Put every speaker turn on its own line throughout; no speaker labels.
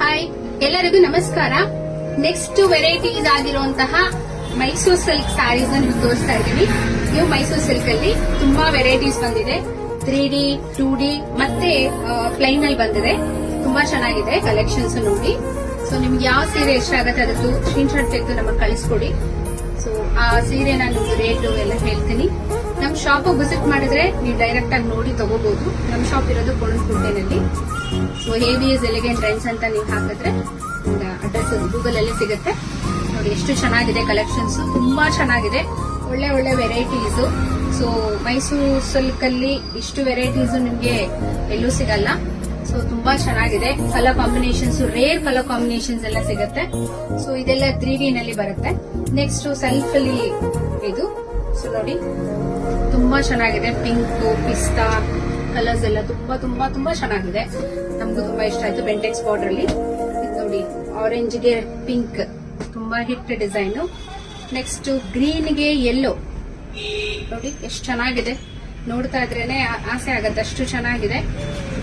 Hi, ಎಲ್ಲರಿಗೂ ನಮಸ್ಕಾರ. Next varieties ಆಗಿರುವಂತಹ ಮೈಸೂರು ಸಿಲ್ಕ್ ಸ್ಯಾರೀಸ್ ನಿಮ್ಗೆ ತೋರಿಸ್ತಾ ಇದ್ದೀನಿ. ನೀವು ಮೈಸೂರು ಸಿಲ್ಕ್ ಅಲ್ಲಿ ತುಂಬಾ ವೆರೈಟೀಸ್ ಬಂದಿದೆ. 3D, 2D ಮತ್ತೆ ಪ್ಲೈನ್ ಅಲ್ಲಿ ಬಂದಿದೆ. ತುಂಬಾ ಚೆನ್ನಾಗಿದೆ ಕಲೆಕ್ಷನ್ಸ್ ನೋಡಿ. ಸೊ ನಿಮ್ಗೆ ಯಾವ ಸೀರೆ ಇಷ್ಟ ಆಗುತ್ತೆ ಅದಕ್ಕೆ ಸ್ಕ್ರೀನ್ ಶಾಟ್ ತೆಗೆದು ನಮಗೆ ಕಳಿಸ್ಕೊಡಿ. ಸೊ ಆ ಸೀರೆ ನಾನು ರೇಟು ಎಲ್ಲ ಹೇಳ್ತೀನಿ. ನಮ್ ಶಾಪ್ ವಿಸಿಟ್ ಮಾಡಿದ್ರೆ ನೀವು ಡೈರೆಕ್ಟ್ ಆಗಿ ನೋಡಿ ತಗೋಬಹುದು. ನಮ್ ಶಾಪ್ ಇರೋದು ಕೋಣನಕುಂಟೆನಲ್ಲಿ. ಸೊ ABS ಎಲಿಗೆಂಟ್ ಟ್ರೆಂಡ್ಸ್ ಅಂತ ನೀವು ಹಾಕಿದ್ರೆ ಅಡ್ರೆಸ್ ಗೂಗಲ್ ಅಲ್ಲಿ ಸಿಗುತ್ತೆ. ನೋಡಿ ಎಷ್ಟು ಚೆನ್ನಾಗಿದೆ ಕಲೆಕ್ಷನ್ಸ್, ತುಂಬಾ ಚೆನ್ನಾಗಿದೆ. ಒಳ್ಳೆ ಒಳ್ಳೆ ವೆರೈಟೀಸ್. ಸೊ ಮೈಸೂರು ಸಿಲ್ಕ್ ಅಲ್ಲಿ ಇಷ್ಟು ವೆರೈಟೀಸ್ ನಿಮ್ಗೆ ಎಲ್ಲೂ ಸಿಗಲ್ಲ. ಸೊ ತುಂಬಾ ಚೆನ್ನಾಗಿದೆ. Colour combinations, rare colour combinations ಎಲ್ಲ ಸಿಗುತ್ತೆ. ಸೊ ಇದೆಲ್ಲ 3D ನಲ್ಲಿ ಬರುತ್ತೆ. ನೆಕ್ಸ್ಟ್ ಸೆಲ್ಫ್ ಅಲ್ಲಿ ಇದು. ಸೊ ನೋಡಿ ತುಂಬಾ ಚೆನ್ನಾಗಿದೆ. ಪಿಂಕ್, ಪಿಸ್ತಾ ಕಲರ್ಸ್ ಎಲ್ಲ ತುಂಬಾ ತುಂಬಾ ತುಂಬಾ ಚೆನ್ನಾಗಿದೆ. ನಮ್ಗೂ ತುಂಬಾ ಇಷ್ಟ ಆಯ್ತು. ಬೆಂಟೆಕ್ಸ್ ಬಾರ್ಡರ್ ಅಲ್ಲಿ ನೋಡಿ, ಆರೆಂಜ್ ಗೆ ಪಿಂಕ್ ತುಂಬಾ ಹಿಟ್ ಡಿಸೈನ್. ನೆಕ್ಸ್ಟ್ ಗ್ರೀನ್ ಗೆ ಯೆಲ್ಲೋ ನೋಡಿ ಎಷ್ಟು ಚೆನ್ನಾಗಿದೆ. ನೋಡ್ತಾ ಇದ್ರೇನೆ ಆಸೆ ಆಗತ್ತೆ, ಅಷ್ಟು ಚೆನ್ನಾಗಿದೆ.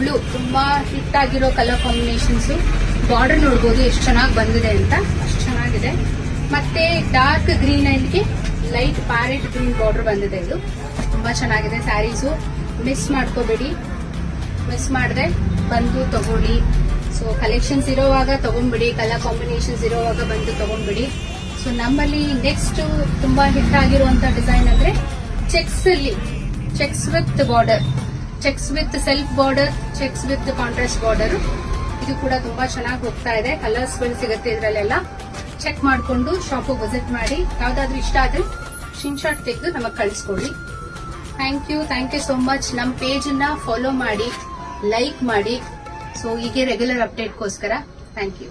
ಬ್ಲೂ ತುಂಬಾ ಹಿಟ್ ಆಗಿರೋ ಕಲರ್ ಕಾಂಬಿನೇಷನ್ಸ್. ಬಾರ್ಡರ್ ನೋಡ್ಬೋದು ಎಷ್ಟು ಚೆನ್ನಾಗಿ ಬಂದಿದೆ ಅಂತ, ಅಷ್ಟು ಚೆನ್ನಾಗಿದೆ. ಮತ್ತೆ ಡಾರ್ಕ್ ಗ್ರೀನ್ ಗೆ ಲೈಟ್ ಪ್ಯಾರೆಟ್ ಗ್ರೀನ್ ಬಾರ್ಡರ್ ಬಂದಿದೆ. ಇದು ತುಂಬಾ ಚೆನ್ನಾಗಿದೆ. ಸ್ಯಾರೀಸು ಮಿಸ್ ಮಾಡ್ಕೋಬೇಡಿ. ಮಿಸ್ ಮಾಡದೆ ಬಂದು ತಗೊಳ್ಳಿ. ಸೊ ಕಲೆಕ್ಷನ್ಸ್ ಇರೋವಾಗ ತಗೊಂಡ್ಬಿಡಿ, ಕಲರ್ ಕಾಂಬಿನೇಷನ್ಸ್ ಇರೋವಾಗ ಬಂದು ತಗೊಂಡ್ಬಿಡಿ. ಸೊ ನಮ್ಮಲ್ಲಿ ನೆಕ್ಸ್ಟ್ ತುಂಬಾ ಹಿಟ್ ಆಗಿರುವಂತ ಡಿಸೈನ್ ಅಂದ್ರೆ ಚೆಕ್ಸ್ ಅಲ್ಲಿ, cheques with border, cheques with self border, cheques with contrast border. ಇದು ಕೂಡ ತುಂಬಾ ಚೆನ್ನಾಗಿ ಹೋಗ್ತಾ ಇದೆ. ಕಲರ್ಸ್ ಗಳು ಸಿಗುತ್ತೆ ಇದರಲ್ಲೆಲ್ಲ. ಚೆಕ್ ಮಾಡಿಕೊಂಡು ಶಾಪ್ ವಿಸಿಟ್ ಮಾಡಿ. ಯಾವ್ದಾದ್ರು ಇಷ್ಟ ಆದ್ರೆ ಸ್ಕ್ರೀನ್ ಶಾಟ್ ತೆಗೆದು ನಮಗೆ ಕಳಿಸ್ಕೊಡಿ. Thank you so much. ನಮ್ಮ ಪೇಜ್ ನ ಫಾಲೋ ಮಾಡಿ, ಲೈಕ್ ಮಾಡಿ. ಸೊ ಹೀಗೆ ರೆಗ್ಯುಲರ್ ಅಪ್ಡೇಟ್ಗೋಸ್ಕರ ಥ್ಯಾಂಕ್ ಯು.